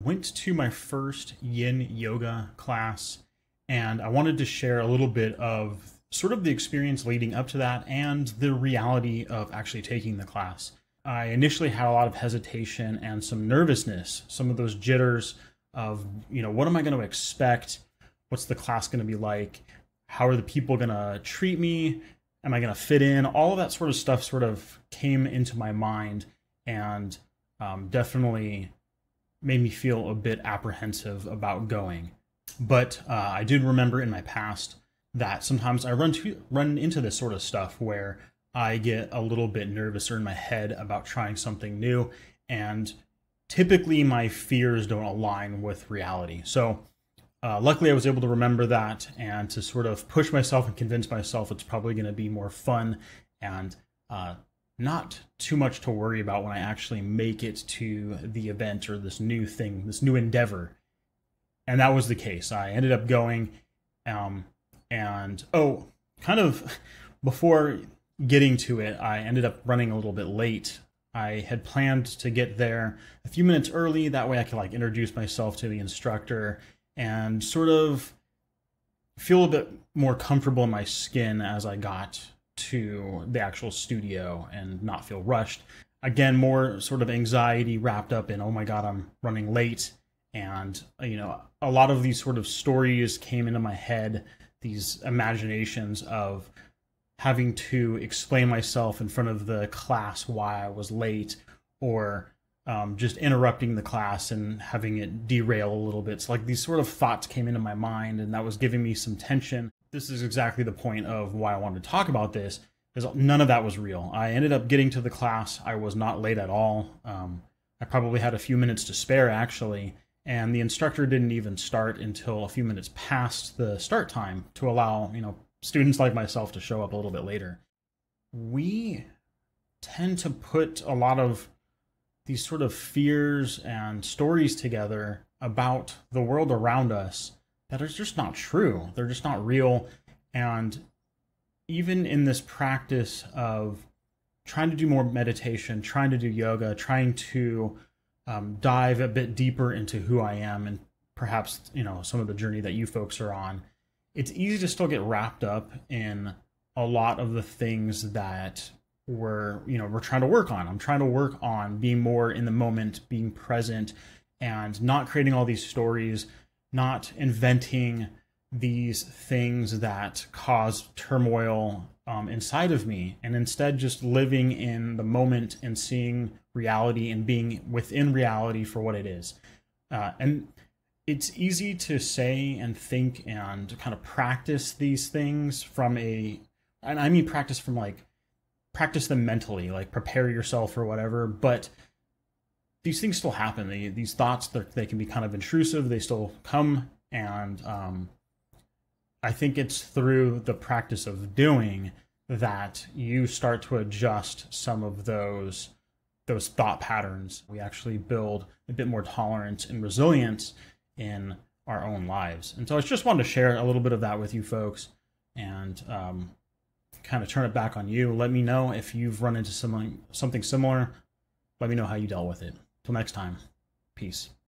went to my first yin yoga class, and I wanted to share a little bit of sort of the experience leading up to that and the reality of actually taking the class. I initially had a lot of hesitation and some nervousness, some of those jitters of, what am I going to expect? What's the class going to be like? How are the people going to treat me? Am I going to fit in? All of that sort of stuff sort of came into my mind and definitely made me feel a bit apprehensive about going. But I did remember in my past that sometimes I run into this sort of stuff where I get a little bit nervous or in my head about trying something new, and typically my fears don't align with reality. So luckily I was able to remember that and to sort of push myself and convince myself it's probably going to be more fun and not too much to worry about when I actually make it to the event or this new thing, this new endeavor. And that was the case. I ended up going, and kind of before getting to it, I ended up running a little bit late. I had planned to get there a few minutes early. That way I could introduce myself to the instructor and sort of feel a bit more comfortable in my skin as I got to the actual studio and not feel rushed. Again, more sort of anxiety wrapped up in, oh my God, I'm running late. And, a lot of these sort of stories came into my head, these imaginations of having to explain myself in front of the class why I was late, or just interrupting the class and having it derail a little bit. So these sort of thoughts came into my mind, and that was giving me some tension. This is exactly the point of why I wanted to talk about this, because none of that was real. I ended up getting to the class. I was not late at all. I probably had a few minutes to spare, actually, and the instructor didn't even start until a few minutes past the start time to allow, students like myself to show up a little bit later. We tend to put a lot of these sort of fears and stories together about the world around us that are just not true. They're just not real. And even in this practice of trying to do more meditation, trying to do yoga, trying to dive a bit deeper into who I am and perhaps, some of the journey that you folks are on, it's easy to still get wrapped up in a lot of the things that we're trying to work on. I'm trying to work on being more in the moment, being present, and not creating all these stories, not inventing these things that cause turmoil inside of me, and instead just living in the moment and seeing reality and being within reality for what it is. And it's easy to say and think and kind of practice these things and I mean practice from practice them mentally, prepare yourself or whatever, but these things still happen. These thoughts, they can be kind of intrusive. They still come, and I think it's through the practice of doing that you start to adjust some of those thought patterns. We actually build a bit more tolerance and resilience in our own lives. And so I just wanted to share a little bit of that with you folks, and kind of turn it back on you. Let me know if you've run into something similar. Let me know how you dealt with it. Till next time, peace.